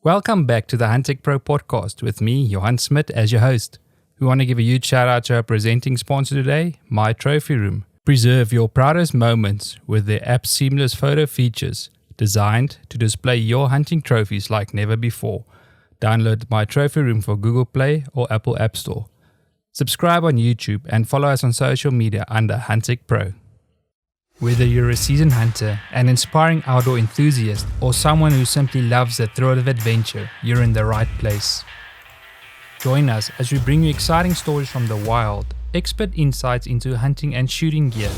Welcome back to the Huntech Pro podcast with me, Johan Smit, as your host. We want to give a huge shout out to our presenting sponsor today, My Trophy Room. Preserve your proudest moments with their app's seamless photo features, designed to display your hunting trophies like never before. Download My Trophy Room for Google Play or Apple App Store. Subscribe on YouTube and follow us on social media under Huntech Pro. Whether you're a seasoned hunter, an inspiring outdoor enthusiast, or someone who simply loves the thrill of adventure, you're in the right place. Join us as we bring you exciting stories from the wild, expert insights into hunting and shooting gear,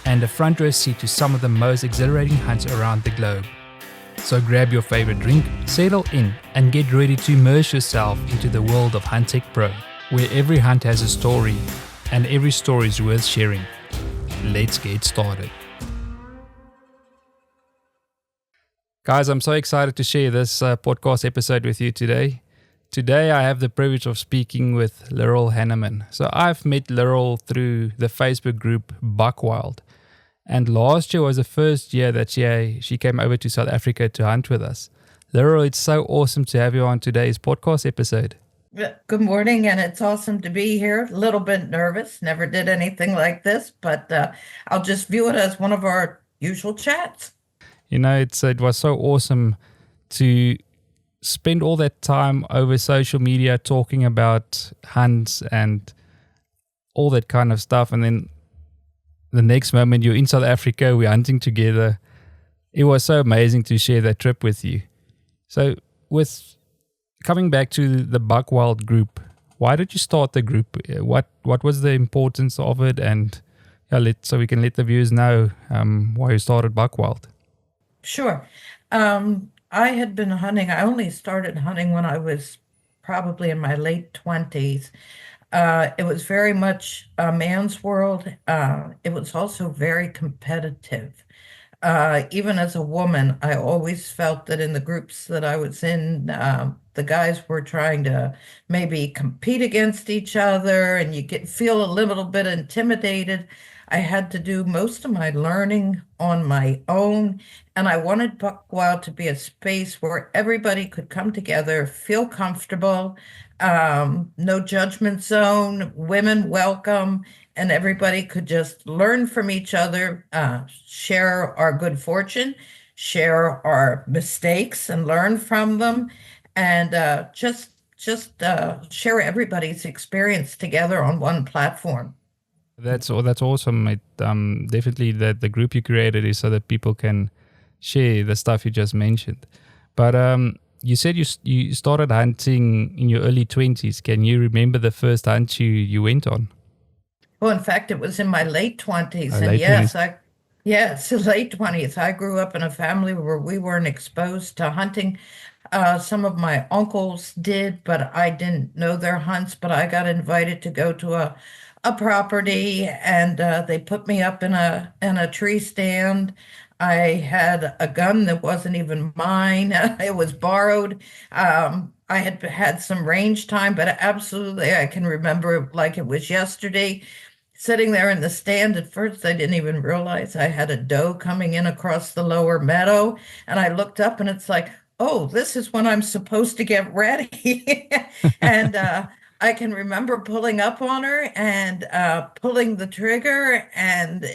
and a front row seat to some of the most exhilarating hunts around the globe. So grab your favorite drink, settle in, and get ready to immerse yourself into the world of Huntech Pro, where every hunt has a story, and every story is worth sharing. Let's get started. Guys, I'm so excited to share this podcast episode with you today. Today, I have the privilege of speaking with Lyril Haneman. So I've met Lyril through the Facebook group Buckwild. And last year was the first year that she came over to South Africa to hunt with us. Lyril, it's so awesome to have you on today's podcast episode. Good morning, and it's awesome to be here. A little bit nervous, never did anything like this, but I'll just view it as one of our usual chats. You know, it was so awesome to spend all that time over social media talking about hunts and all that kind of stuff. And then the next moment you're in South Africa, we're hunting together. It was so amazing to share that trip with you. So with coming back to the Buckwild group, why did you start the group? What was the importance of it? And so we can let the viewers know why you started Buckwild. Sure. I had been hunting. I only started hunting when I was probably in my late 20s. It was very much a man's world. It was also very competitive. Even as a woman, I always felt that in the groups that I was in, the guys were trying to maybe compete against each other, and you feel a little bit intimidated. I had to do most of my learning on my own, and I wanted Buckwild to be a space where everybody could come together, feel comfortable, no judgment zone, women welcome, and everybody could just learn from each other, share our good fortune, share our mistakes and learn from them, and just share everybody's experience together on one platform. That's awesome. It, definitely the group you created is so that people can share the stuff you just mentioned. But you said you started hunting in your early 20s. Can you remember the first hunt you went on? Well, in fact, it was in my late 20s. And Late yes, 20s. yes, late 20s. I grew up in a family where we weren't exposed to hunting. Some of my uncles did, but I didn't know their hunts. But I got invited to go to a property, and they put me up in a tree stand. I had a gun that wasn't even mine. It was borrowed. I had some range time, but absolutely I can remember it like it was yesterday. Sitting there in the stand, at first I didn't even realize I had a doe coming in across the lower meadow. And I looked up and it's like, oh, this is when I'm supposed to get ready. And I can remember pulling up on her and pulling the trigger, and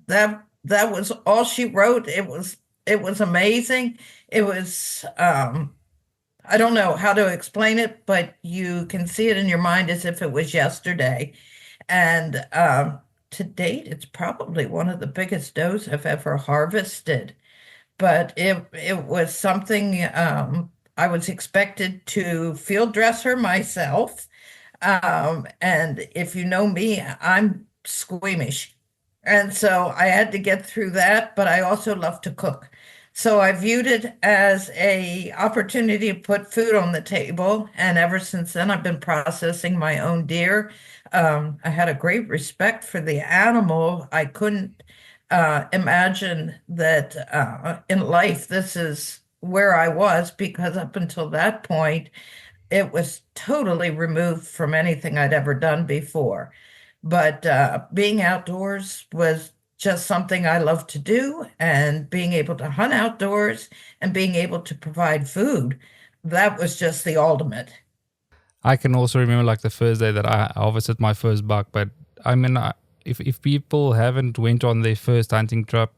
that was all she wrote. It was amazing. It was I don't know how to explain it, but you can see it in your mind as if it was yesterday. And to date, it's probably one of the biggest does I've ever harvested. But it was something I was expected to field dress her myself. And if you know me, I'm squeamish. And so I had to get through that, but I also love to cook. So I viewed it as a opportunity to put food on the table, and ever since then, I've been processing my own deer. I had a great respect for the animal. I couldn't imagine that in life this is where I was, because up until that point, it was totally removed from anything I'd ever done before. But being outdoors was just something I love to do, and being able to hunt outdoors and being able to provide food, that was just the ultimate. I can also remember like the first day that I harvested my first buck. But I mean, if people haven't went on their first hunting trip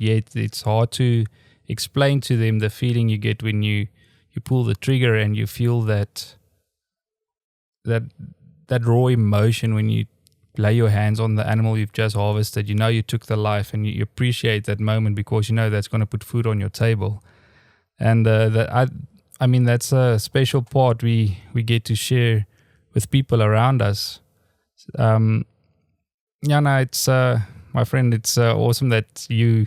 yet, it's hard to explain to them the feeling you get when you pull the trigger and you feel that that raw emotion when you lay your hands on the animal you've just harvested. You know you took the life, and you appreciate that moment because you know that's going to put food on your table. And I mean, that's a special part we get to share with people around us. Um, yeah, no, it's my friend. It's awesome that you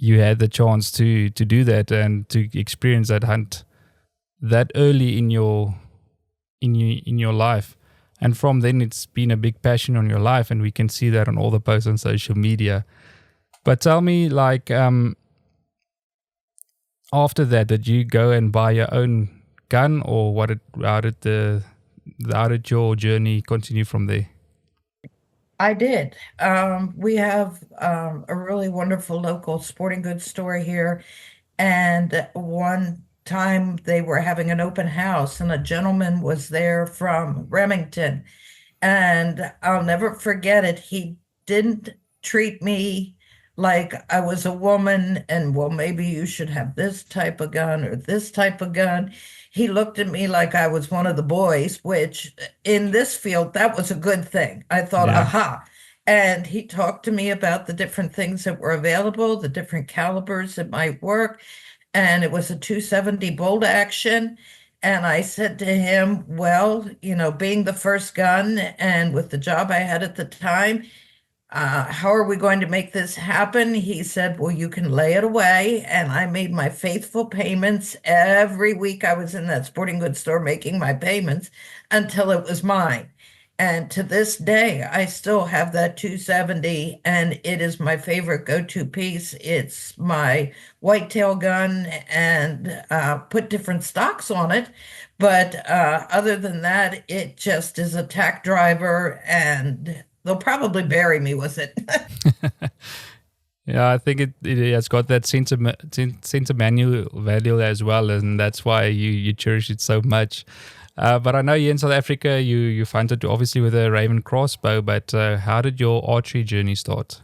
had the chance to do that and to experience that hunt that early in your life. And from then, it's been a big passion on your life, and we can see that on all the posts on social media. But tell me, like, after that, did you go and buy your own gun, or how did your journey continue from there? I did. We have a really wonderful local sporting goods store here. And one time they were having an open house, and a gentleman was there from Remington. And I'll never forget it. He didn't treat me like I was a woman and, well, maybe you should have this type of gun or this type of gun. He looked at me like I was one of the boys, which in this field, that was a good thing. I thought, Yeah. aha. And he talked to me about the different things that were available, the different calibers that might work. And it was a 270 bolt action. And I said to him, well, being the first gun and with the job I had at the time, how are we going to make this happen? He said, well, you can lay it away. And I made my faithful payments every week. I was in that sporting goods store making my payments until it was mine. And to this day, I still have that 270, and it is my favorite go-to piece. It's my whitetail gun, and put different stocks on it. But other than that, it just is a tack driver, and they'll probably bury me with it. Yeah, I think it has got that sentimental value as well, and that's why you cherish it so much. But I know you in South Africa, you hunted obviously with a Raven crossbow. But how did your archery journey start?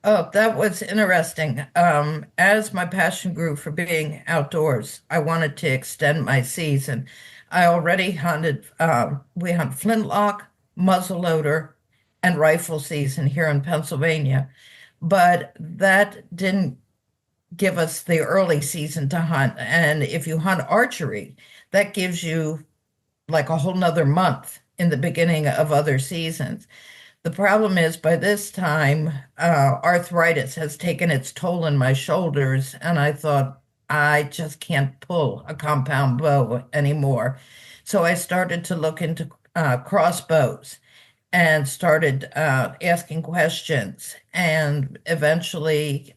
Oh, that was interesting. As my passion grew for being outdoors, I wanted to extend my season. I already hunted, we hunt flintlock, muzzleloader, and rifle season here in Pennsylvania. But that didn't give us the early season to hunt. And if you hunt archery, that gives you like a whole nother month in the beginning of other seasons. The problem is by this time, arthritis has taken its toll in my shoulders, and I thought I just can't pull a compound bow anymore. So I started to look into crossbows and started asking questions, and eventually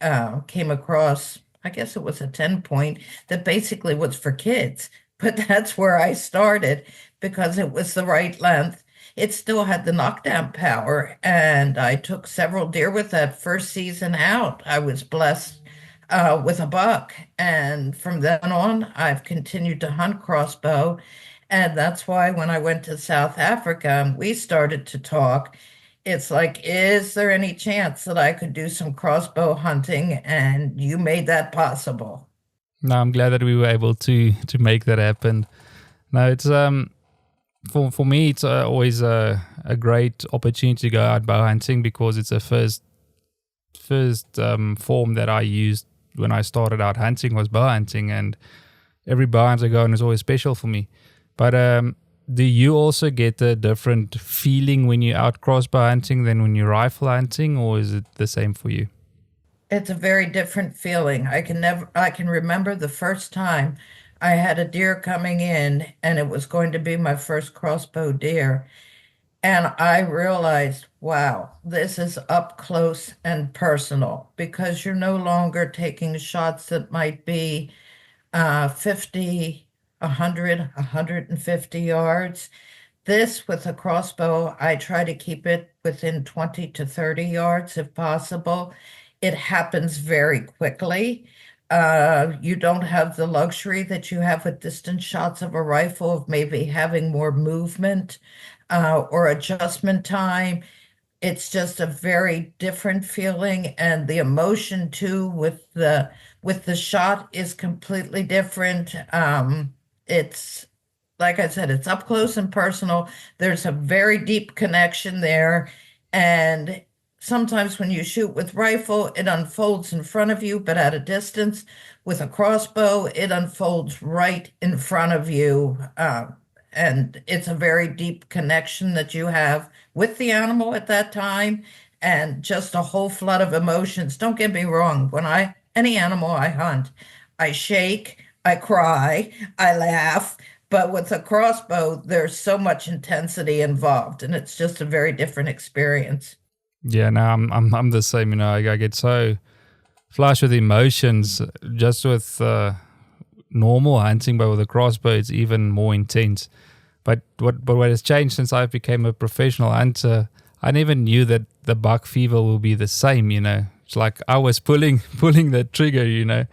came across, I guess it was a 10 point that basically was for kids. But that's where I started because it was the right length. It still had the knockdown power, and I took several deer with that first season out. I was blessed with a buck, and from then on, I've continued to hunt crossbow. And that's why when I went to South Africa and we started to talk, it's like, is there any chance that I could do some crossbow hunting? And you made that possible. No, I'm glad that we were able to make that happen. No, it's for me, it's always a great opportunity to go out bow hunting because it's a first form that I used when I started out hunting was bow hunting, and every bow hunt I go on is always special for me. But do you also get a different feeling when you're out crossbow hunting than when you're rifle hunting, or is it the same for you? It's a very different feeling. I can remember the first time I had a deer coming in, and it was going to be my first crossbow deer. And I realized, wow, this is up close and personal because you're no longer taking shots that might be 50, 100, 150 yards. This with a crossbow, I try to keep it within 20 to 30 yards if possible. It happens very quickly. You don't have the luxury that you have with distance shots of a rifle of maybe having more movement or adjustment time. It's just a very different feeling, and the emotion too with the shot is completely different. It's like I said, it's up close and personal. There's a very deep connection there. And sometimes when you shoot with rifle, it unfolds in front of you, but at a distance. With a crossbow, it unfolds right in front of you. And it's a very deep connection that you have with the animal at that time and just a whole flood of emotions. Don't get me wrong, any animal I hunt, I shake, I cry, I laugh. But with a crossbow, there's so much intensity involved, and it's just a very different experience. Yeah, no, I'm the same. I get so flushed with emotions just with normal hunting, but with a crossbow, it's even more intense. But what has changed since I became a professional hunter, I never knew that the buck fever will be the same. It's like I was pulling pulling the trigger.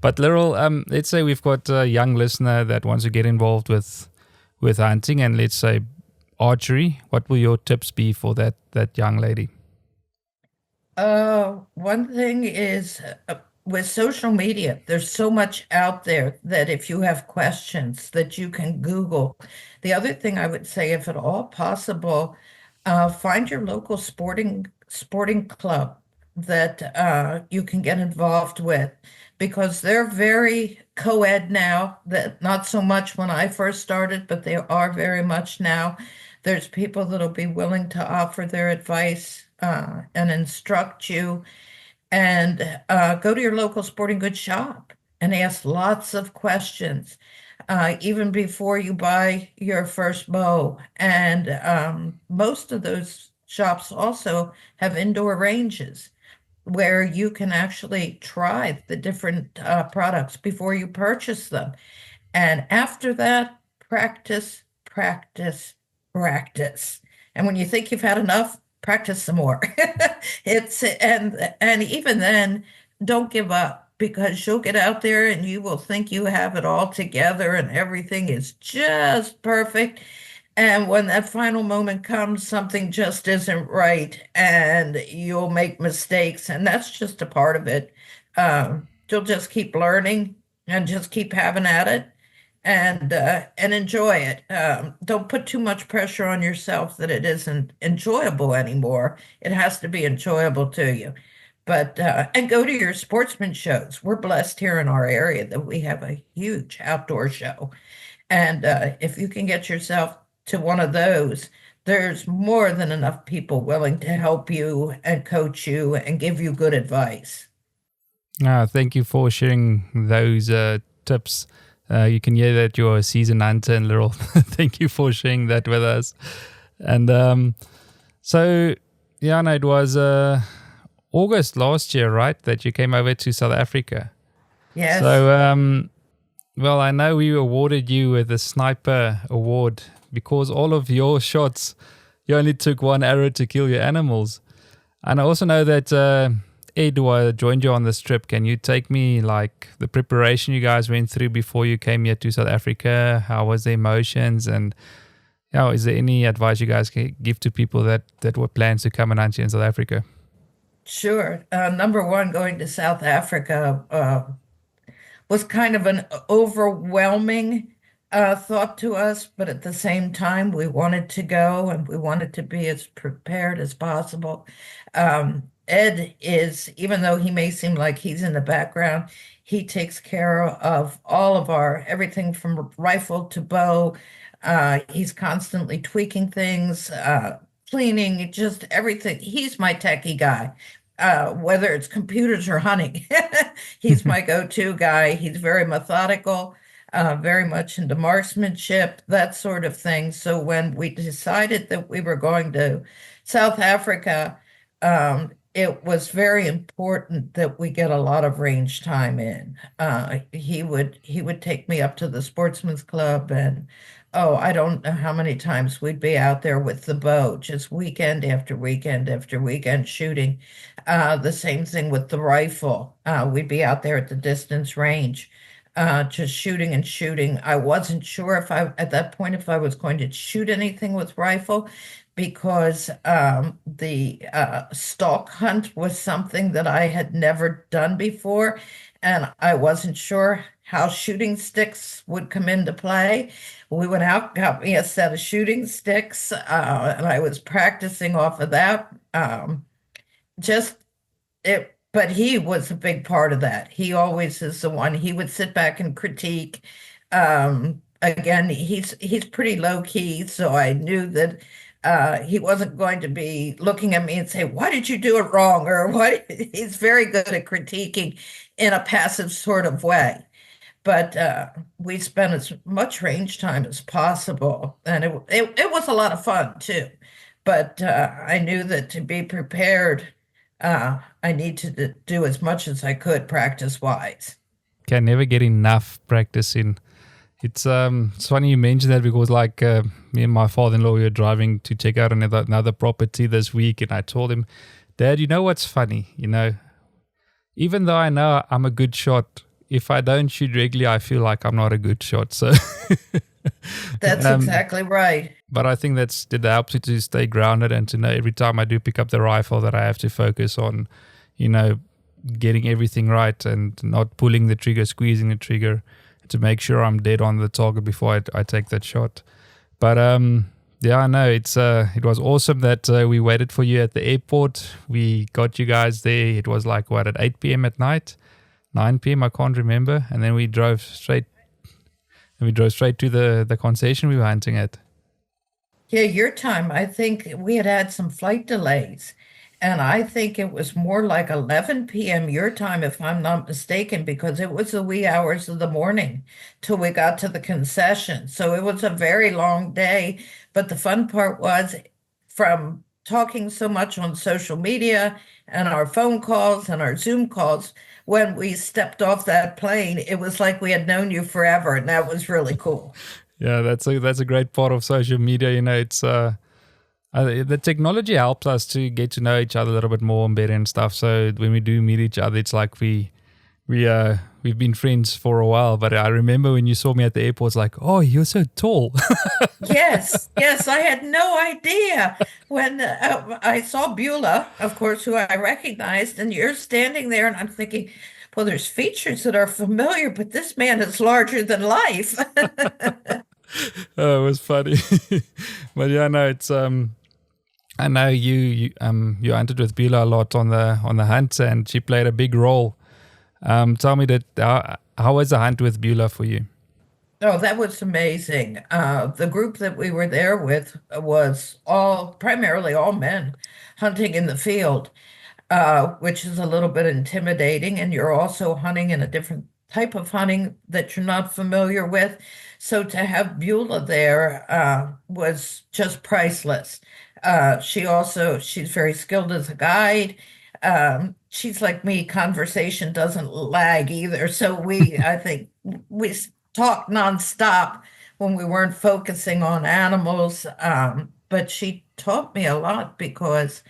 But Lyril, let's say we've got a young listener that wants to get involved with hunting, and let's say archery. What will your tips be for that young lady? One thing is with social media, there's so much out there that if you have questions that you can Google. The other thing I would say, if at all possible, find your local sporting club that you can get involved with because they're very co-ed now, that not so much when I first started, but they are very much now. There's people that'll be willing to offer their advice and instruct you and go to your local sporting goods shop and ask lots of questions, even before you buy your first bow. And most of those shops also have indoor ranges where you can actually try the different products before you purchase them. And after that, practice, practice, practice. And when you think you've had enough, practice some more. And even then, don't give up because you'll get out there and you will think you have it all together and everything is just perfect. And when that final moment comes, something just isn't right and you'll make mistakes. And that's just a part of it. You'll just keep learning and just keep having at it and enjoy it. Don't put too much pressure on yourself that it isn't enjoyable anymore. It has to be enjoyable to you. But and go to your sportsman shows. We're blessed here in our area that we have a huge outdoor show. And if you can get yourself to one of those, there's more than enough people willing to help you and coach you and give you good advice. Thank you for sharing those tips. You can hear that you're a seasoned hunter, and Lyril, thank you for sharing that with us. And so, yeah, no, it was August last year, right, that you came over to South Africa. Yes. So, well, I know we awarded you with the Sniper Award because all of your shots, you only took one arrow to kill your animals. And I also know that Ed joined you on this trip. Can you take me like the preparation you guys went through before you came here to South Africa? How was the emotions? And is there any advice you guys can give to people that were plans to come and hunt you in South Africa? Sure. Number one, going to South Africa was kind of an overwhelming thought to us, but at the same time, we wanted to go and we wanted to be as prepared as possible. Ed is, even though he may seem like he's in the background, he takes care of all of our everything from rifle to bow. He's constantly tweaking things, cleaning, just everything. He's my techie guy, whether it's computers or hunting. He's my go-to guy. He's very methodical, very much into marksmanship, that sort of thing. So when we decided that we were going to South Africa, it was very important that we get a lot of range time in. He would take me up to the Sportsman's Club and Oh, I don't know how many times we'd be out there with the bow, just weekend after weekend after weekend shooting. The same thing with the rifle. We'd be out there at the distance range, just shooting and shooting. I wasn't sure if I, at that point, if I was going to shoot anything with rifle because the stalk hunt was something that I had never done before, and I wasn't sure how shooting sticks would come into play. We went out, got me a set of shooting sticks, and I was practicing off of that. Just it, but he was a big part of that. He always is the one. He would sit back and critique. Again, he's pretty low key, so I knew that he wasn't going to be looking at me and say, "Why did you do it wrong?" or what. He's very good at critiquing in a passive sort of way. But we spent as much range time as possible, and it was a lot of fun too. But I knew that to be prepared, I need to do as much as I could practice wise. Can never get enough practice in. It's funny you mentioned that because me and my father-in-law we were driving to check out another property this week, and I told him, Dad, you know what's funny? Even though I know I'm a good shot, if I don't shoot regularly, I feel like I'm not a good shot. So, That's um, exactly right. but I think that helps me to stay grounded and to know every time I do pick up the rifle that I have to focus on, you know, getting everything right and not pulling the trigger, squeezing the trigger to make sure I'm dead on the target before I take that shot. But yeah, I know it was awesome that we waited for you at the airport. We got you guys there. It was like what at 8 p.m. at night, 9 p.m. I can't remember, and then we drove straight. And we drove straight to the concession we were hunting at. Yeah, your time, I think we had had some flight delays, and I think it was more like 11 p.m. your time, if I'm not mistaken, because it was the wee hours of the morning till we got to the concession. So it was a very long day. But the fun part was from talking so much on social media and our phone calls and our Zoom calls, when we stepped off that plane, it was like we had known you forever, and that was really cool. Yeah, that's a great part of social media. The technology helps us to get to know each other a little bit more and better and stuff. So when we do meet each other, it's like we've been friends for a while. But I remember when you saw me at the airport, it's like, oh, you're so tall. Yes, yes, I had no idea when I saw Beulah, of course, who I recognized, and you're standing there, and I'm thinking, well, there's features that are familiar, but this man is larger than life. Oh, it was funny. But yeah, no, it's I know you hunted with Beulah a lot on the hunt, and she played a big role. Tell me that how was the hunt with Beulah for you? Oh, that was amazing. The group that we were there with was primarily all men hunting in the field, which is a little bit intimidating. And you're also hunting in a different type of hunting that you're not familiar with. So to have Beulah there, was just priceless. She's very skilled as a guide. She's like me, conversation doesn't lag either. So I think we talked nonstop when we weren't focusing on animals. But she taught me a lot because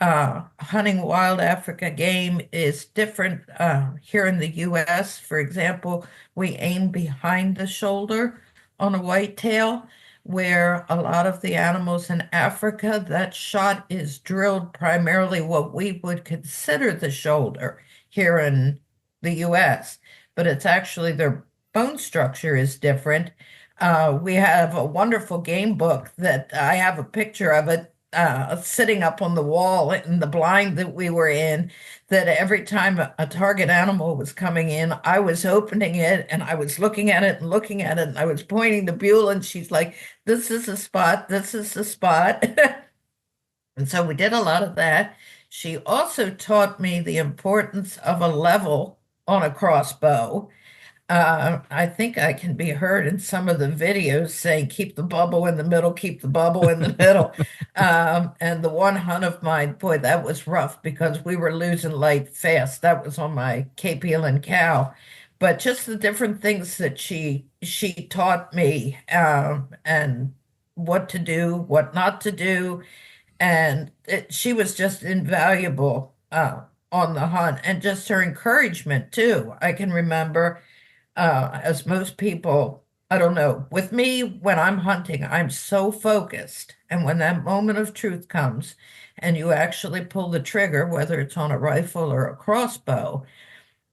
hunting wild Africa game is different here in the US. For example, we aim behind the shoulder on a whitetail, where a lot of the animals in Africa, that shot is drilled primarily what we would consider the shoulder here in the US, but it's actually their bone structure is different. We have a wonderful game book that I have a picture of it sitting up on the wall in the blind that we were in, that every time a target animal was coming in, I was opening it and I was looking at it and looking at it and I was pointing to Beulah and she's like, this is the spot, this is the spot. And so we did a lot of that. She also taught me the importance of a level on a crossbow. I think I can be heard in some of the videos saying, keep the bubble in the middle, keep the bubble in the middle. And the one hunt of mine, boy, that was rough because we were losing light fast. That was on my Cape Eland cow. but just the different things that she taught me, and what to do, what not to do, and she was just invaluable on the hunt, and just her encouragement too. I can remember, as most people, I don't know, with me when I'm hunting, I'm so focused, and when that moment of truth comes, and you actually pull the trigger, whether it's on a rifle or a crossbow,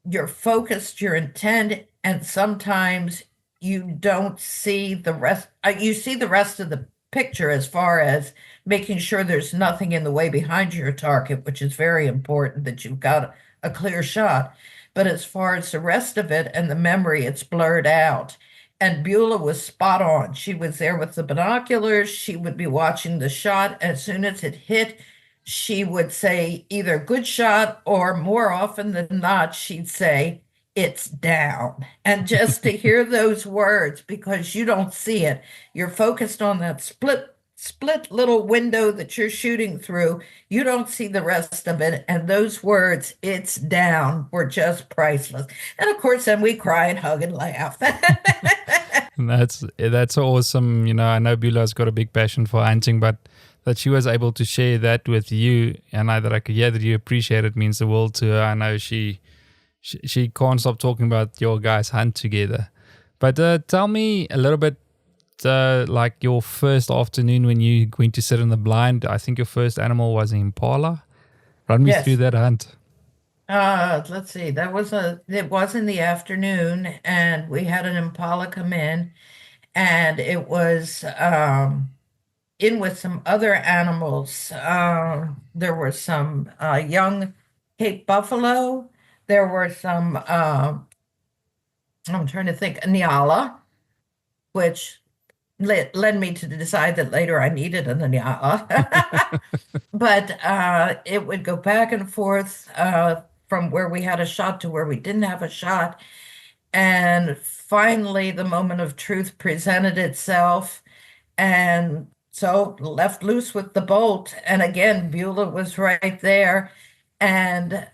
you're focused, you're intent, and sometimes you don't see the rest. You see the rest of the picture as far as making sure there's nothing in the way behind your target, which is very important that you've got a clear shot. But as far as the rest of it and the memory, it's blurred out. And Beulah was spot on. She was there with the binoculars. She would be watching the shot. As soon as it hit, she would say either good shot, or more often than not, she'd say, it's down. And just to hear those words, because you don't see it, you're focused on that split little window that you're shooting through. You don't see the rest of it. And those words, it's down, were just priceless. And of course, then we cry and hug and laugh. And that's awesome. I know Beulah's got a big passion for hunting, but that she was able to share that with you, and that I could hear that you appreciate it, means the world to her. I know she can't stop talking about your guys' hunt together. But tell me a little bit, like your first afternoon when you went to sit in the blind. I think your first animal was an impala. Run me through Yes. that hunt. Let's see. It was in the afternoon, and we had an impala come in, and it was in with some other animals. There were some young Cape buffalo. There were some, I'm trying to think, Nyala, which led me to decide that later I needed a Nyala. But it would go back and forth, from where we had a shot to where we didn't have a shot. And finally, the moment of truth presented itself. And so left loose with the bolt. And again, Beulah was right there. And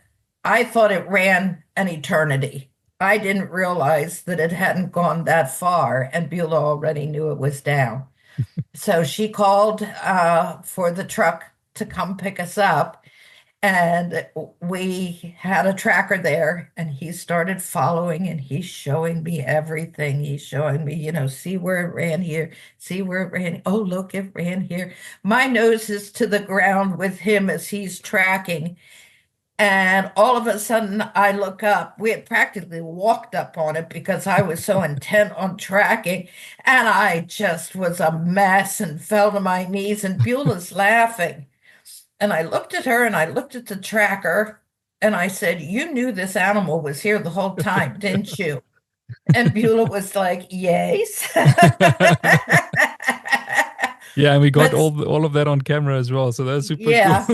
I thought it ran an eternity. I didn't realize that it hadn't gone that far, and Beulah already knew it was down. So she called for the truck to come pick us up. And we had a tracker there, and he started following, and he's showing me everything. He's showing me, see where it ran here, see where it ran. Oh, look, it ran here. My nose is to the ground with him as he's tracking. And all of a sudden, I look up. We had practically walked up on it because I was so intent on tracking. And I just was a mess and fell to my knees, and Beulah's laughing. And I looked at her and I looked at the tracker and I said, you knew this animal was here the whole time, didn't you? And Beulah was like, yes. Yeah, and we got But all of that on camera as well, so that's super cool. yeah,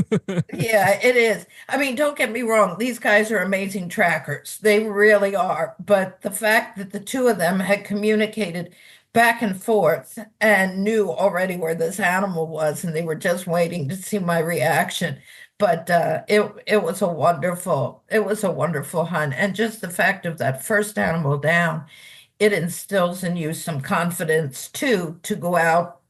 yeah, it is. I mean, don't get me wrong. These guys are amazing trackers. They really are. But the fact that the two of them had communicated back and forth and knew already where this animal was, and they were just waiting to see my reaction. But it was a wonderful hunt. And just the fact of that first animal down, it instills in you some confidence too to go out,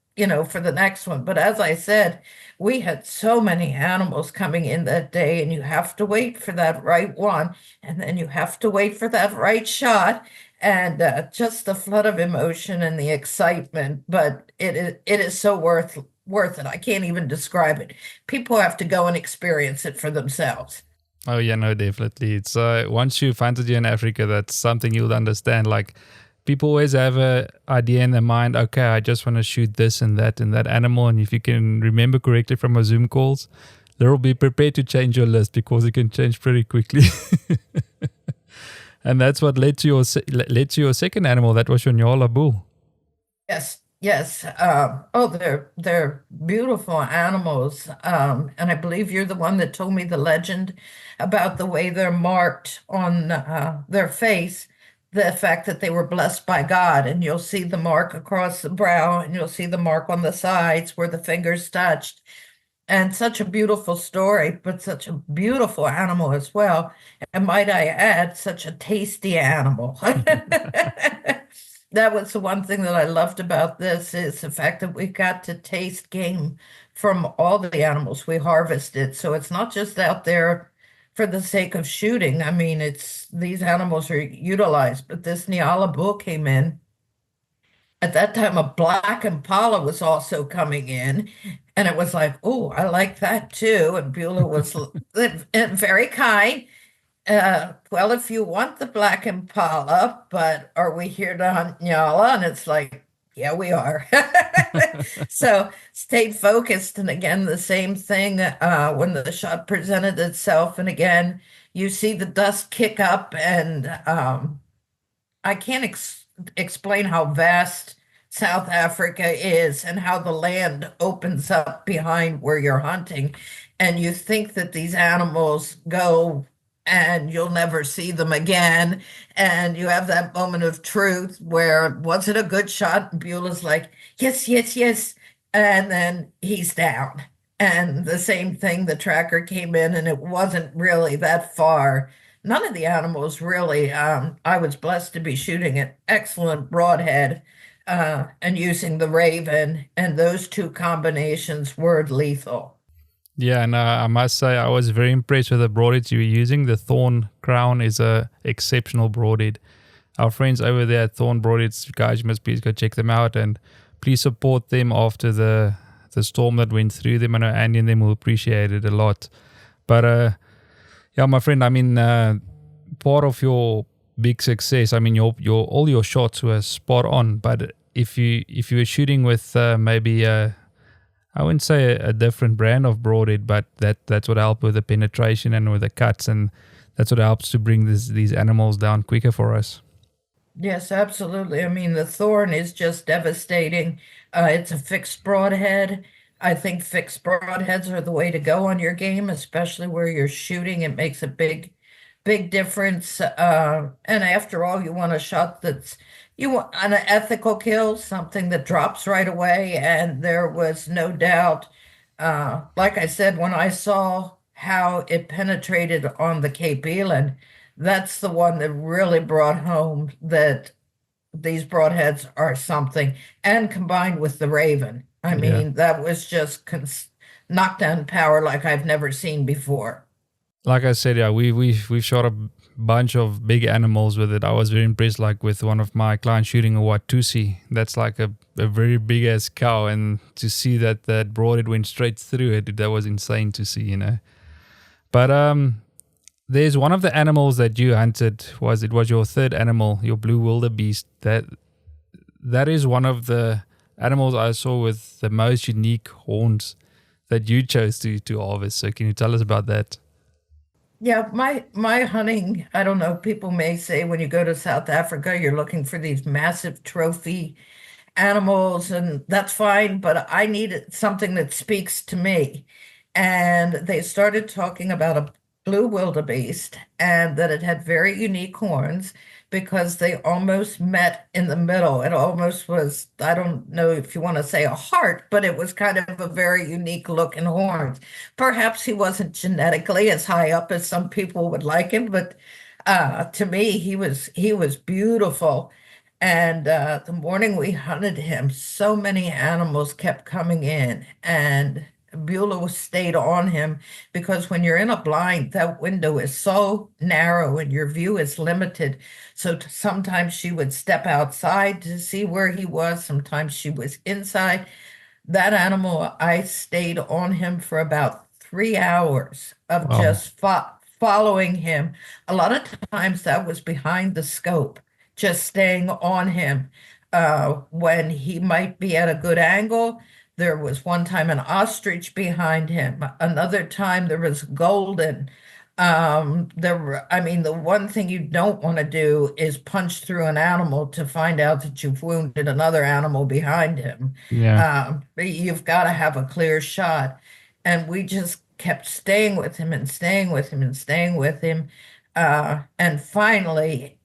for the next one. But as I said, we had so many animals coming in that day, and you have to wait for that right one, and then you have to wait for that right shot, and just the flood of emotion and the excitement. But it is so worth it. I can't even describe it. People have to go and experience it for themselves. Oh yeah, no, definitely. It's once you've hunted here in Africa, that's something you'll understand. Like people always have a idea in their mind. Okay, I just want to shoot this and that animal, and if you can remember correctly from our Zoom calls, they'll be prepared to change your list because it can change pretty quickly. And that's what led to your second animal. That was your Nyala bull. Yes, yes. Oh, they're beautiful animals. And I believe you're the one that told me the legend about the way they're marked on their face, the fact that they were blessed by God, and you'll see the mark across the brow, and you'll see the mark on the sides where the fingers touched. And such a beautiful story, but such a beautiful animal as well. And might I add, such a tasty animal. That was the one thing that I loved about this is the fact that we got to taste game from all the animals we harvested. So it's not just out there for the sake of shooting. I mean, it's these animals are utilized, but this Nyala bull came in. At that time, a black Impala was also coming in, and it was like, oh, I like that too. And Beulah was very kind. Well, if you want the black Impala, but are we here to hunt Nyala? And it's like, yeah, we are. So stayed focused. And again, the same thing when the shot presented itself. And again, you see the dust kick up, and I can't explain how vast South Africa is and how the land opens up behind where you're hunting. And you think that these animals go and you'll never see them again. And you have that moment of truth where, was it a good shot? And Beulah's like, yes, yes, yes. And then he's down. And the same thing, the tracker came in and it wasn't really that far. None of the animals really. I was blessed to be shooting an excellent broadhead and using the Raven, and those two combinations were lethal. Yeah, and I must say I was very impressed with the broadheads you were using. The Thorn Crown is a exceptional broadhead. Our friends over there at Thorn Broadheads, guys, you must please go check them out and please support them after the storm that went through them. I know Andy and them will appreciate it a lot. But yeah, my friend, I mean, part of your big success, I mean, your all your shots were spot on. But if you were shooting with maybe I wouldn't say a different brand of broadhead, but that's what helped with the penetration and with the cuts, and that's what helps to bring these animals down quicker for us. Yes, absolutely. I mean, the thorn is just devastating. It's a fixed broadhead. I think fixed broadheads are the way to go on your game, especially where you're shooting. It makes a big difference. And after all, you want a shot that's you want an ethical kill, something that drops right away. And there was no doubt, like I said, when I saw how it penetrated on the Cape Eland, that's the one that really brought home that these broadheads are something. And combined with the Raven, I Yeah. mean, that was just knockdown power like I've never seen before. Like I said, yeah, we've shot a bunch of big animals with it. I was very impressed, like with one of my clients shooting a Watusi. That's like a very big ass cow, and to see that broadhead went straight through it, that was insane to see, you know. But there's one of the animals that you hunted, was your third animal, your blue wildebeest. That is one of the animals I saw with the most unique horns that you chose to harvest. So can you tell us about that? Yeah, my hunting, I don't know, people may say when you go to South Africa, you're looking for these massive trophy animals, and that's fine, but I needed something that speaks to me. And they started talking about a blue wildebeest and that it had very unique horns because they almost met in the middle. It almost was, I don't know if you want to say a heart, but it was kind of a very unique looking horns. Perhaps he wasn't genetically as high up as some people would like him, but to me, he was beautiful. And the morning we hunted him, so many animals kept coming in, and Beulah stayed on him because when you're in a blind, that window is so narrow and your view is limited. So sometimes she would step outside to see where he was, sometimes she was inside. That animal, I stayed on him for about 3 hours of Wow. just following him. A lot of times that was behind the scope, just staying on him when he might be at a good angle. There was one time an ostrich behind him. Another time there was golden. I mean, the one thing you don't want to do is punch through an animal to find out that you've wounded another animal behind him. Yeah. You've got to have a clear shot. And we just kept staying with him and staying with him and staying with him. And finally,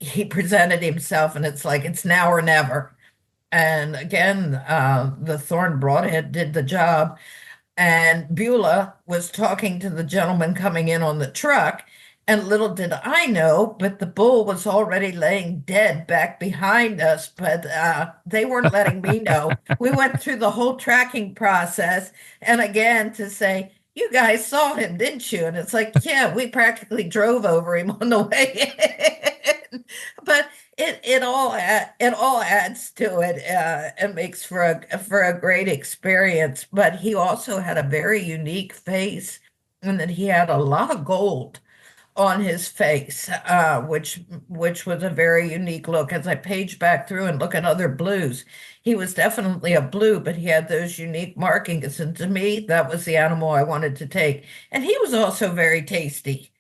he presented himself, and it's like, it's now or never. And again, the Thorn Broadhead did the job. and Beulah was talking to the gentleman coming in on the truck. And little did I know, but the bull was already laying dead back behind us. But they weren't letting me know. We went through the whole tracking process. And again, to say, you guys saw him, didn't you? And it's like, yeah, we practically drove over him on the way in. But it all adds to it and makes for a great experience. But he also had a very unique face, and that he had a lot of gold on his face, which was a very unique look. As I page back through and look at other blues, he was definitely a blue, but he had those unique markings. And to me, that was the animal I wanted to take. And he was also very tasty.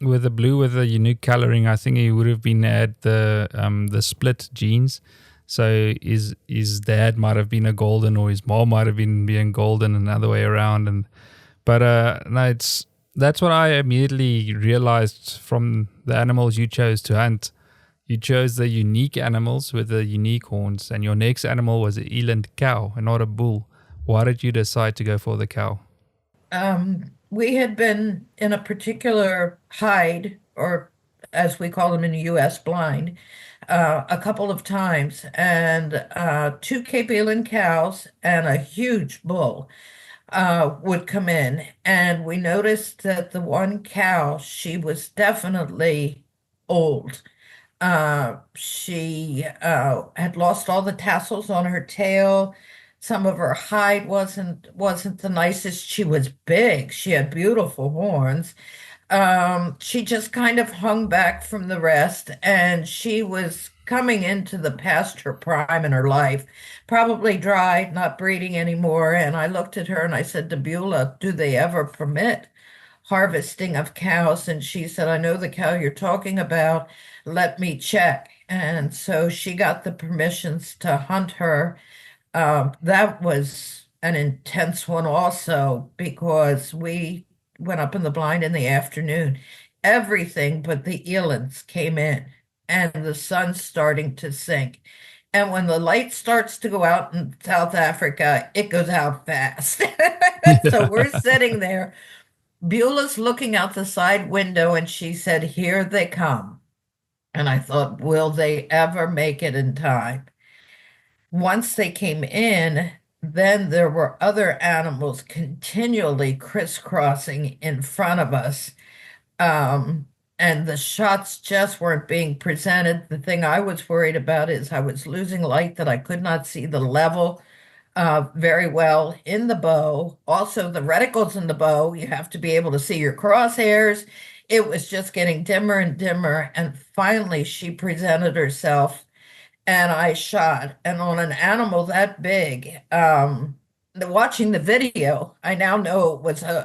With the blue with the unique coloring, I think he would have been had the split genes. So his dad might have been a golden, or his mom might have been being golden, and the other way around. And but no, that's what I immediately realized from the animals you chose to hunt. You chose the unique animals with the unique horns, and your next animal was an eland cow and not a bull. Why did you decide to go for the cow? We had been in a particular hide, or as we call them in the US, blind, a couple of times, and two Cape Eland cows and a huge bull would come in. And we noticed that the one cow, she was definitely old. She had lost all the tassels on her tail. Some of her hide wasn't the nicest. She was big. She had beautiful horns. She just kind of hung back from the rest, and she was coming into the past her prime in her life, probably dry, not breeding anymore. And I looked at her and I said to Beulah, do they ever permit harvesting of cows? And she said, I know the cow you're talking about. Let me check. And so she got the permissions to hunt her. That was an intense one also, because we went up in the blind in the afternoon. Everything but the elands came in, and the sun's starting to sink. And when the light starts to go out in South Africa, it goes out fast. So we're sitting there. Beulah's looking out the side window, and she said, here they come. And I thought, will they ever make it in time? Once they came in, then there were other animals continually crisscrossing in front of us. Um, and the shots just weren't being presented. The thing I was worried about is I was losing light, that I could not see the level very well in the bow. Also, the reticles in the bow, you have to be able to see your crosshairs. It was just getting dimmer and dimmer. And finally, she presented herself, and I shot. And on an animal that big, watching the video, I now know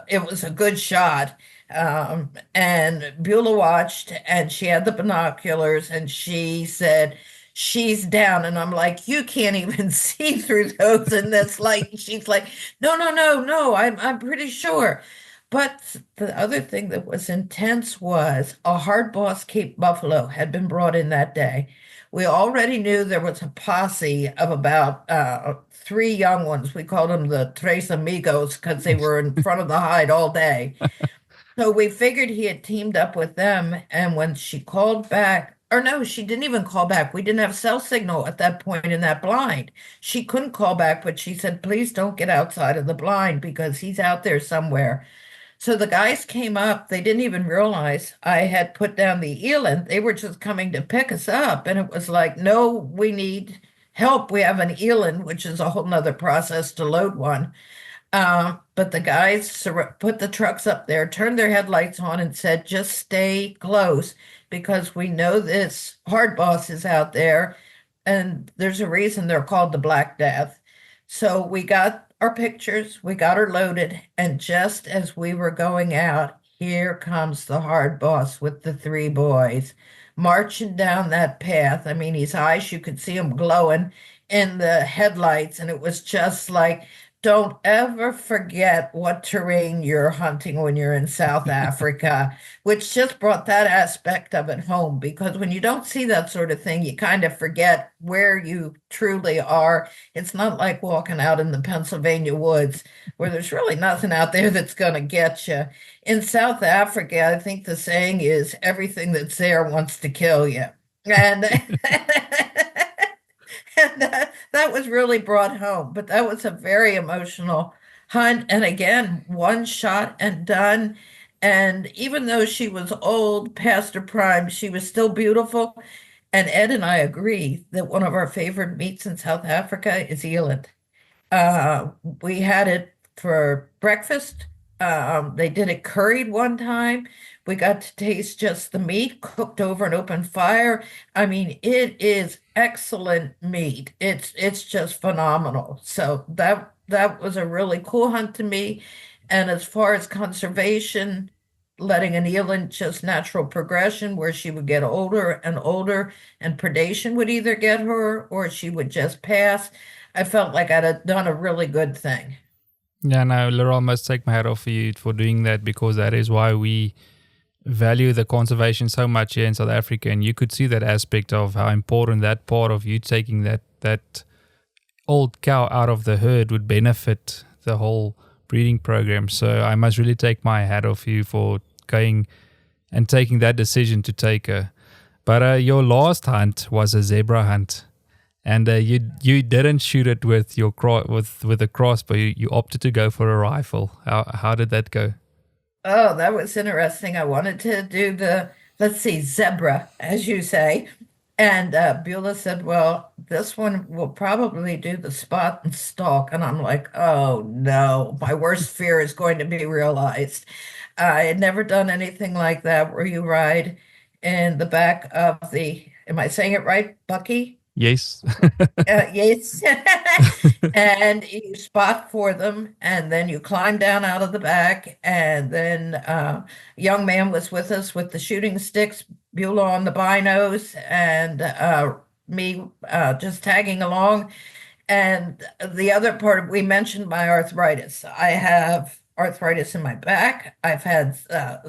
it was a good shot. And Beulah watched, and she had the binoculars, and she said, she's down. And I'm like, you can't even see through those in this light. And she's like, no, no, no, no, I'm pretty sure. But the other thing that was intense was a hard boss Cape buffalo had been brought in that day. We already knew there was a posse of about three young ones. We called them the Tres Amigos because they were in front of the hide all day. So we figured he had teamed up with them. And when she called back, or no, she didn't even call back. We didn't have cell signal at that point in that blind. She couldn't call back, but she said, please don't get outside of the blind because he's out there somewhere. So the guys came up. They didn't even realize I had put down the eland. They were just coming to pick us up. And it was like, no, we need help. We have an eland, which is a whole nother process to load one. But the guys put the trucks up there, turned their headlights on, and said, just stay close because we know this hard boss is out there. And there's a reason they're called the Black Death. So we got our pictures, we got her loaded, and just as we were going out, here comes the hard boss with the three boys marching down that path. I mean, his eyes, you could see him glowing in the headlights, and it was just like Don't ever forget what terrain you're hunting when you're in South Africa, which just brought that aspect of it home. Because when you don't see that sort of thing, you kind of forget where you truly are. It's not like walking out in the Pennsylvania woods where there's really nothing out there that's going to get you. In South Africa, I think the saying is everything that's there wants to kill you. And and that was really brought home. But that was a very emotional hunt. And again, one shot and done. And even though she was old, past her prime, she was still beautiful. And Ed and I agree that one of our favorite meats in South Africa is eland. We had it for breakfast. They did it curried one time. We got to taste just the meat cooked over an open fire. I mean, it is excellent meat. It's just phenomenal. So that was a really cool hunt to me. And as far as conservation, letting an eland just natural progression where she would get older and older and predation would either get her or she would just pass. I felt like I'd done a really good thing. Yeah, no, Lyril, I must take my hat off for you for doing that, because that is why we value the conservation so much here in South Africa. And you could see that aspect of how important that part of you taking that old cow out of the herd would benefit the whole breeding program. So I must really take my hat off you for going and taking that decision to take her. But your last hunt was a zebra hunt, and you didn't shoot it with your with a crossbow. You opted to go for a rifle. How did that go? Oh, that was interesting. I wanted to do the, let's see, zebra, as you say. And Beulah said, well, this one will probably do the spot and stalk. And I'm like, oh no, my worst fear is going to be realized. I had never done anything like that where you ride in the back of the, am I saying it right? Bucky? Yes. Yes. And you spot for them, and then you climb down out of the back. And then a young man was with us with the shooting sticks, Beulah on the binos, and me just tagging along. And the other part, we mentioned my arthritis. I have arthritis in my back. I've had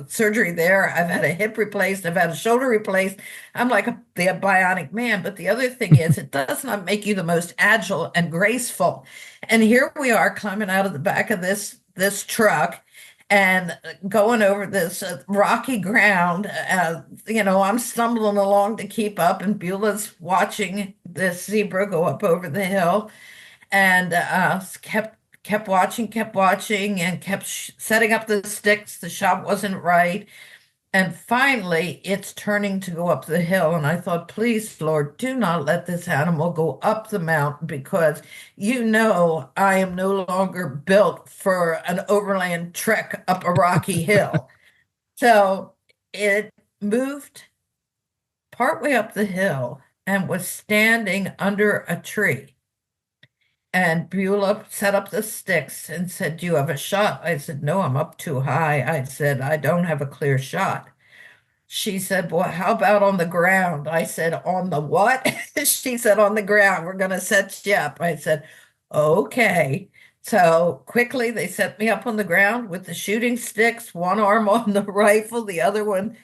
surgery there. I've had a hip replaced. I've had a shoulder replaced. I'm like the bionic man. But the other thing is, it does not make you the most agile and graceful. And here we are climbing out of the back of this truck and going over this rocky ground. I'm stumbling along to keep up, and Beulah's watching this zebra go up over the hill, and kept watching, and kept setting up the sticks. The shot wasn't right. And finally, it's turning to go up the hill. And I thought, please, Lord, do not let this animal go up the mountain, because I am no longer built for an overland trek up a rocky hill. So it moved partway up the hill and was standing under a tree. And Beulah set up the sticks and said, do you have a shot? I said, no, I'm up too high. I said, I don't have a clear shot. She said, well, how about on the ground? I said, on the what? She said, on the ground. We're going to set you up. I said, okay. So quickly they set me up on the ground with the shooting sticks, one arm on the rifle, the other one,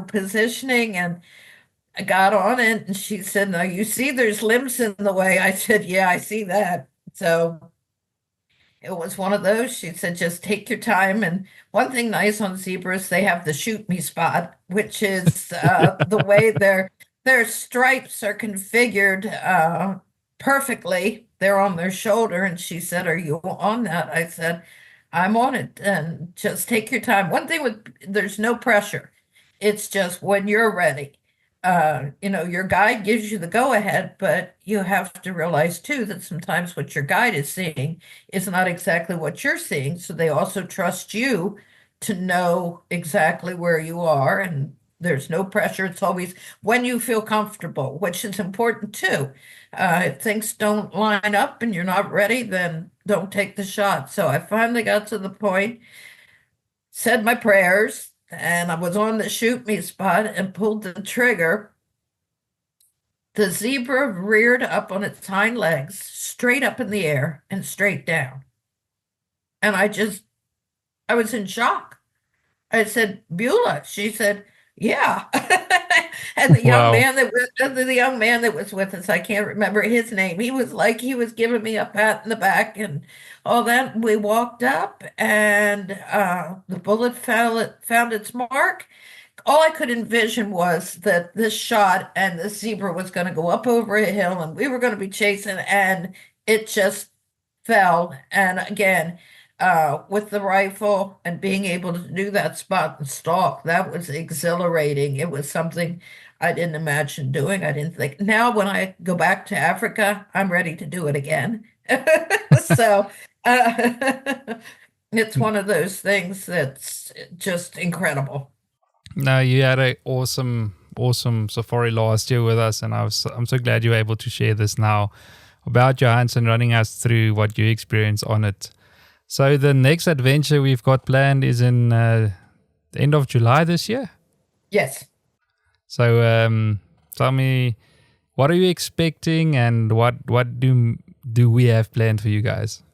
positioning. And I got on it, and she said, now you see there's limbs in the way. I said, yeah, I see that. So it was one of those. She said, just take your time. And one thing nice on zebras, they have the shoot me spot, which is the way their stripes are configured perfectly. They're on their shoulder. And she said, are you on that? I said, I'm on it. And just take your time. One thing there's no pressure. It's just when you're ready. Your guide gives you the go ahead, but you have to realize too that sometimes what your guide is seeing is not exactly what you're seeing. So they also trust you to know exactly where you are, and there's no pressure. It's always when you feel comfortable, which is important too. If things don't line up and you're not ready, then don't take the shot. So I finally got to the point, said my prayers, and I was on the shoot me spot and pulled the trigger. The zebra reared up on its hind legs, straight up in the air and straight down. And I was in shock. I said, Beulah. She said, yeah. And Wow. the young man that was with us, I can't remember his name. He was like he was giving me a pat in the back and all that. We walked up and the bullet found its mark. All I could envision was that this shot and the zebra was going to go up over a hill and we were going to be chasing, and it just fell. And again, with the rifle and being able to do that spot and stalk, that was exhilarating. It was something I didn't imagine doing. I didn't think. Now, when I go back to Africa, I'm ready to do it again. So, uh, it's one of those things that's just incredible. No, you had a awesome safari last year with us, and I'm so glad you're able to share this now about your hunts and running us through what you experienced on it. So the next adventure we've got planned is in the end of July this year. Yes. So tell me, what are you expecting, and what do we have planned for you guys?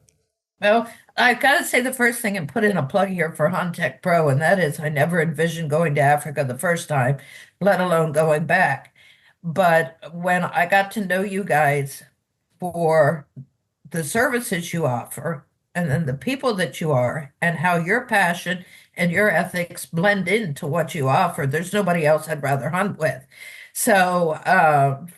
Well, I got to say the first thing and put in a plug here for Huntech Pro, and that is I never envisioned going to Africa the first time, let alone going back. But when I got to know you guys for the services you offer and then the people that you are and how your passion and your ethics blend into what you offer, there's nobody else I'd rather hunt with. So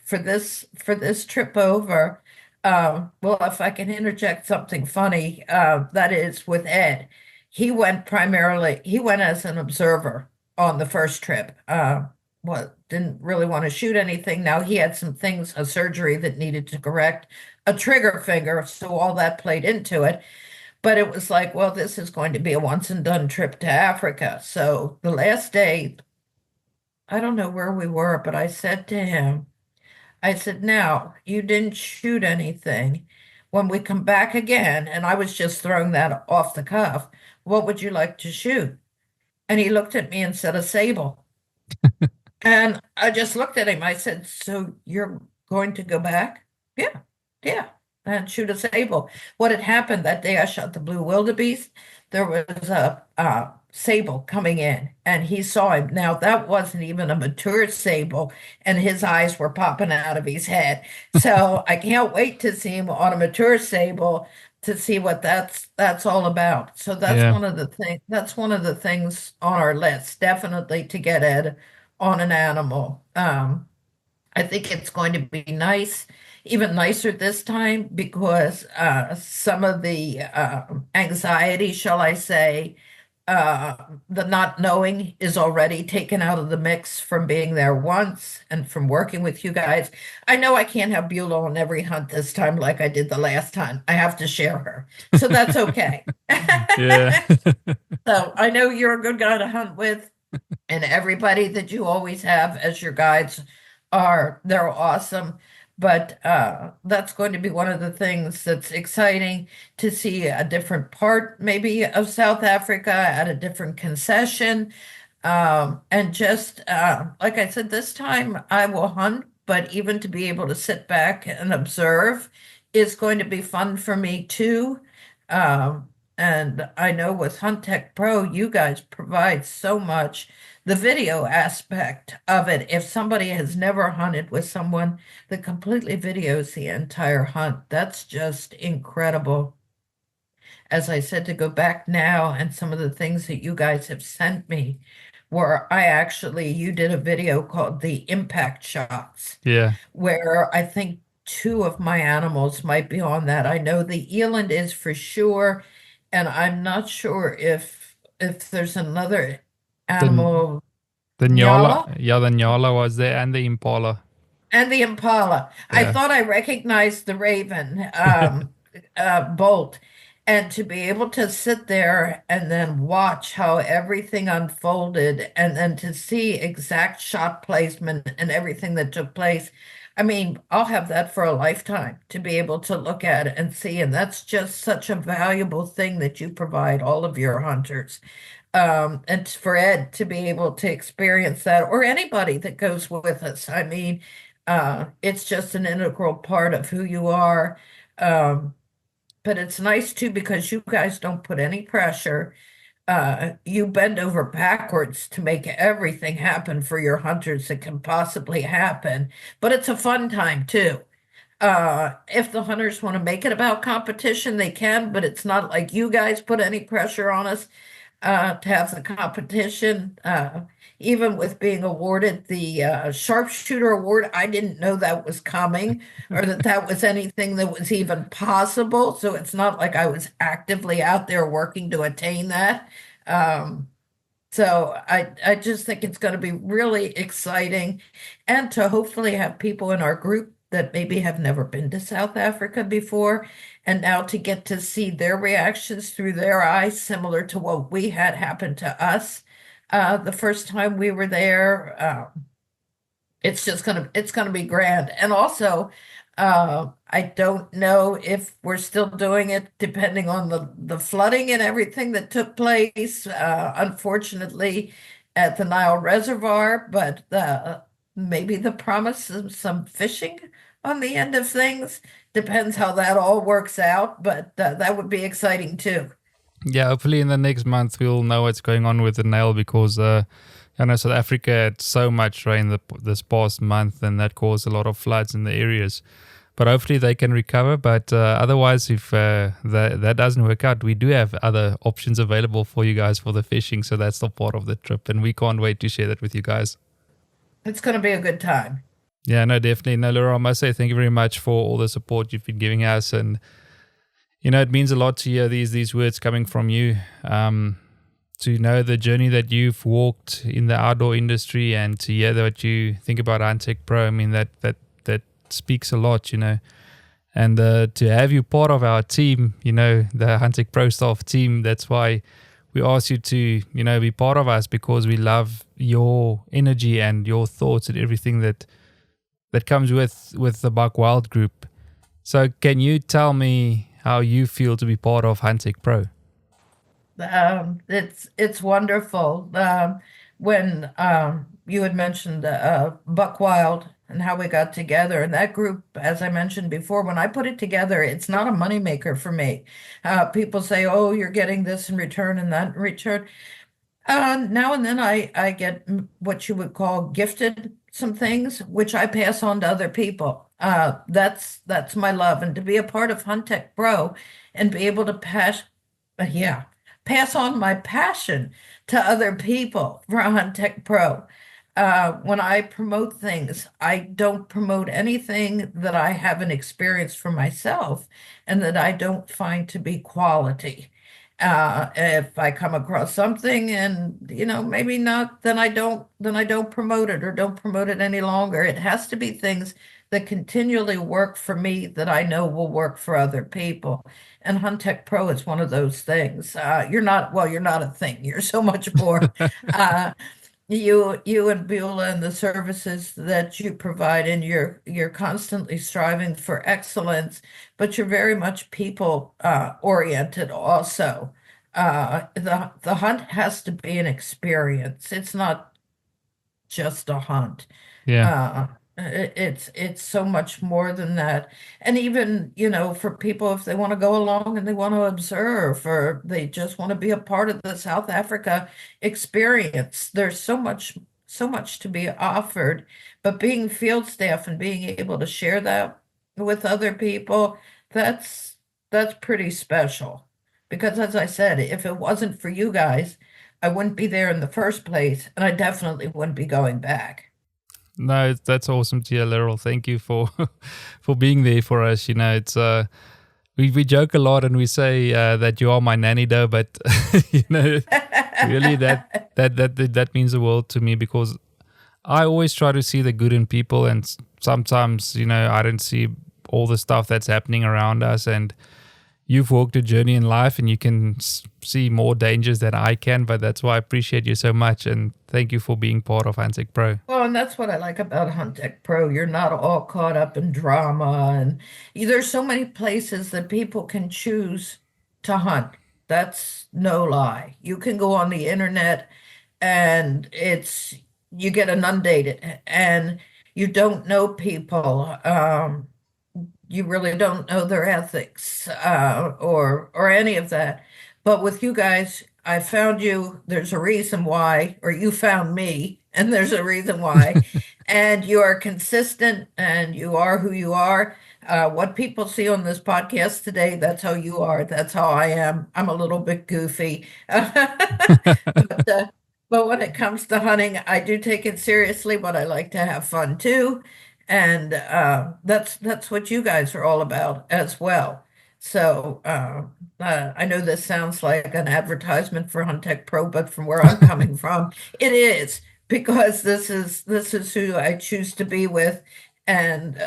for this trip over, well, if I can interject something funny, that is with Ed. He went as an observer on the first trip. Well, didn't really want to shoot anything. Now he had some things, a surgery that needed to correct a trigger finger, so all that played into it. But it was like, well, this is going to be a once and done trip to Africa. So the last day, I don't know where we were, but I said to him, I said, now, you didn't shoot anything. When we come back again, and I was just throwing that off the cuff, what would you like to shoot? And he looked at me and said, a sable. And I just looked at him. I said, so you're going to go back? Yeah, yeah, and shoot a sable. What had happened that day I shot the blue wildebeest, there was a sable coming in, and he saw him. Now, that wasn't even a mature sable, and his eyes were popping out of his head. So I can't wait to see him on a mature sable to see what that's all about. So Yeah, that's one of the things on our list, definitely to get Ed on an animal. I think it's going to be nice, even nicer this time because some of the anxiety, shall I say, uh, the not knowing is already taken out of the mix from being there once and from working with you guys. I know I can't have Beulah on every hunt this time like I did the last time. I have to share her. So that's okay. yeah, So I know you're a good guy to hunt with. And everybody that you always have as your guides they're awesome. But that's going to be one of the things that's exciting to see a different part maybe of South Africa at a different concession. And just like I said, this time I will hunt, but even to be able to sit back and observe is going to be fun for me too. And I know with Huntech Pro, you guys provide so much. The video aspect of it, if somebody has never hunted with someone that completely videos the entire hunt, that's just incredible. As I said, to go back now and some of the things that you guys have sent me, where you did a video called the impact shots, yeah. where I think two of my animals might be on that. I know the eland is for sure, and I'm not sure if there's another The animal, the Nyala. Nyala, yeah, the Nyala was there, and the Impala. And the impala. I Yeah, thought I recognized the raven bolt. And to be able to sit there and then watch how everything unfolded and then to see exact shot placement and everything that took place. I mean, I'll have that for a lifetime to be able to look at it and see. And that's just such a valuable thing that you provide all of your hunters. And for Ed to be able to experience that, or anybody that goes with us. I mean, it's just an integral part of who you are. Um, but it's nice too because you guys don't put any pressure. You bend over backwards to make everything happen for your hunters that can possibly happen. But it's a fun time too. If the hunters want to make it about competition, they can, but it's not like you guys put any pressure on us to have the competition. Even with being awarded the sharpshooter award, I didn't know that was coming or that that was anything that was even possible. So it's not like I was actively out there working to attain that. Um, so I just think it's going to be really exciting and to hopefully have people in our group that maybe have never been to South Africa before and now to get to see their reactions through their eyes, similar to what we had happen to us the first time we were there. It's gonna be grand. And also, I don't know if we're still doing it depending on the flooding and everything that took place, unfortunately, at the Nile Reservoir, but maybe the promise of some fishing on the end of things depends how that all works out, but that would be exciting too. Yeah, hopefully in the next month we'll know what's going on with the nail because I know South Africa had so much rain this past month and that caused a lot of floods in the areas. But hopefully they can recover. But otherwise, if that doesn't work out, we do have other options available for you guys for the fishing. So that's still part of the trip, and we can't wait to share that with you guys. It's going to be a good time. Yeah, no, definitely. No, Laura, I must say thank you very much for all the support you've been giving us, and it means a lot to hear these words coming from you. To know the journey that you've walked in the outdoor industry, and to hear what you think about Huntech Pro. I mean that speaks a lot. And to have you part of our team, the Huntech Pro staff team. That's why we ask you to be part of us, because we love your energy and your thoughts and everything that comes with the Buck Wild group. So can you tell me how you feel to be part of Huntech Pro? It's wonderful. When you had mentioned Buck Wild and how we got together, and that group, as I mentioned before, when I put it together, it's not a moneymaker for me. People say, "Oh, you're getting this in return and that in return." Now and then I get what you would call gifted some things, which I pass on to other people. That's my love, and to be a part of Huntech Pro and be able to yeah, pass on my passion to other people for Huntech Pro. When I promote things, I don't promote anything that I haven't experienced for myself and that I don't find to be quality. If I come across something and maybe not, then I don't promote it or don't promote it any longer. It has to be things that continually work for me that I know will work for other people. And Huntech Pro is one of those things. You're not a thing. You're so much more. Uh, you and Beulah and the services that you provide, and you're constantly striving for excellence, but you're very much people oriented also. The hunt has to be an experience. It's not just a hunt. Yeah. Uh, it's so much more than that. And even, for people, if they want to go along and they want to observe, or they just want to be a part of the South Africa experience, there's so much to be offered. But being field staff and being able to share that with other people, that's that's pretty special. Because as I said, if it wasn't for you guys, I wouldn't be there in the first place, and I definitely wouldn't be going back. No, that's awesome to hear, Lyril. Thank you for for being there for us. It's we joke a lot and we say that you are my nanny though, but you know, really that means the world to me, because I always try to see the good in people, and sometimes I don't see all the stuff that's happening around us. And you've walked a journey in life, and you can see more dangers than I can. But that's why I appreciate you so much, and thank you for being part of Huntech Pro. Well, and that's what I like about Huntech Pro. You're not all caught up in drama, and there's so many places that people can choose to hunt. That's no lie. You can go on the internet and you get inundated and you don't know people. you really don't know their ethics or any of that. But with you guys, I found you. There's a reason why, or you found me, and there's a reason why. And you are consistent, and you are who you are. What people see on this podcast today, that's how you are. That's how I am. I'm a little bit goofy. But but when it comes to hunting, I do take it seriously, but I like to have fun too. And that's what you guys are all about as well. So I know this sounds like an advertisement for Huntech Pro, but from where I'm coming from, it is because this is who I choose to be with, and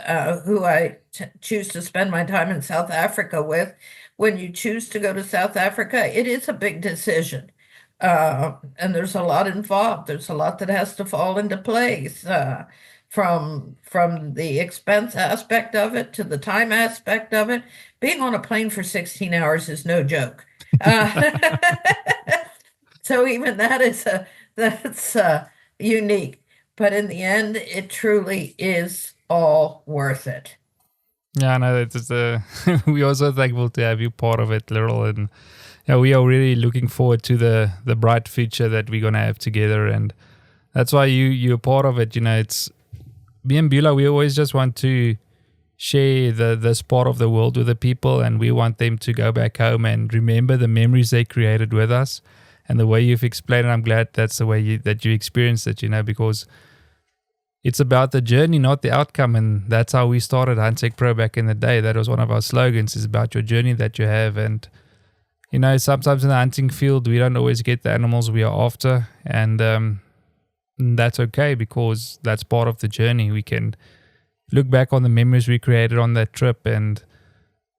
who I choose to spend my time in South Africa with. When you choose to go to South Africa, it is a big decision. And there's a lot involved. There's a lot that has to fall into place, from the expense aspect of it to the time aspect of it. Being on a plane for 16 hours is no joke. Uh, so even that's unique. But in the end, it truly is all worth it. Yeah, no, it's we're also thankful to have you part of it, Lyril, and yeah, we are really looking forward to the bright future that we're gonna have together, and that's why you're part of it. You know, it's me and Beulah. We always just want to share this part of the world with the people, and we want them to go back home and remember the memories they created with us, and the way you've explained it. I'm glad that's the way you experienced it. You know, because it's about the journey, not the outcome. And that's how we started Huntech Pro back in the day. That was one of our slogans, is about your journey that you have. And, you know, sometimes in the hunting field, we don't always get the animals we are after. And that's okay, because that's part of the journey. We can look back on the memories we created on that trip and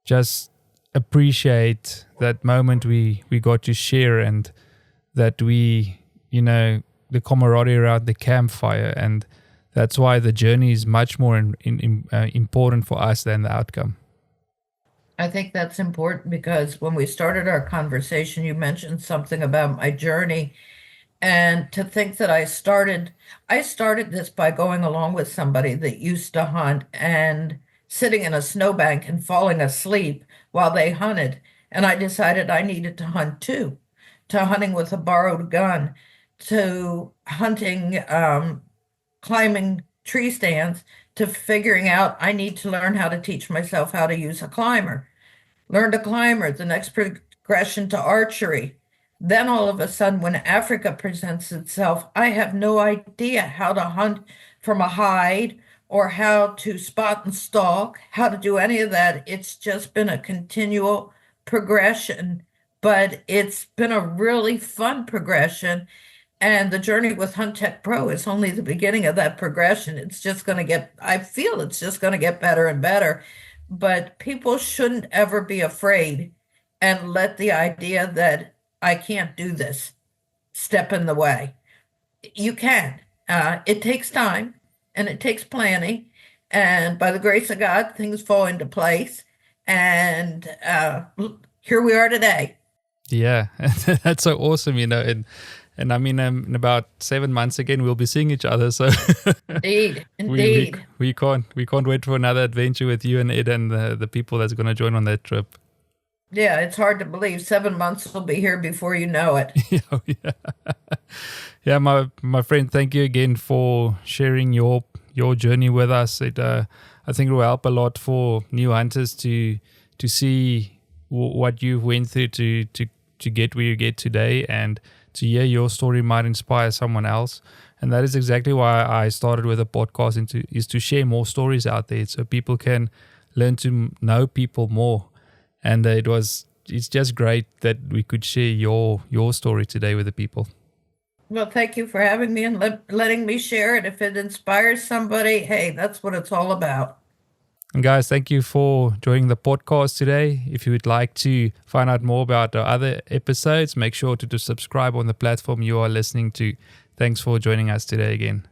just appreciate that moment we got to share, and that we, you know, the camaraderie around the campfire. And that's why the journey is much more important for us than the outcome. I think that's important because when we started our conversation, you mentioned something about my journey. And to think that I started this by going along with somebody that used to hunt and sitting in a snowbank and falling asleep while they hunted. And I decided I needed to hunt too, to hunting with a borrowed gun, to hunting, climbing tree stands, to figuring out I need to learn how to teach myself how to use a climber. Learned a climber, the next progression to archery. Then all of a sudden, when Africa presents itself, I have no idea how to hunt from a hide or how to spot and stalk, how to do any of that. It's just been a continual progression, but it's been a really fun progression. And the journey with Huntech Pro is only the beginning of that progression. It's just going to I feel it's just going to get better and better. But people shouldn't ever be afraid and let the idea that I can't do this step in the way. You can. It takes time and it takes planning. And by the grace of God, things fall into place. And here we are today. Yeah, that's so awesome, you know. And I mean, in about 7 months again, we'll be seeing each other. So Indeed, we, indeed. we can't wait for another adventure with you and Ed and the people that's going to join on that trip. Yeah, it's hard to believe 7 months will be here before you know it. Yeah, my friend, thank you again for sharing your journey with us. It I think it will help a lot for new hunters to see what you went through to get where you get today, and to hear your story might inspire someone else. And that is exactly why I started with a podcast, is to share more stories out there so people can learn to know people more. And it's just great that we could share your story today with the people. Well, thank you for having me and letting me share it. If it inspires somebody, hey, that's what it's all about. And guys, thank you for joining the podcast today. If you would like to find out more about our other episodes, make sure to subscribe on the platform you are listening to. Thanks for joining us today again.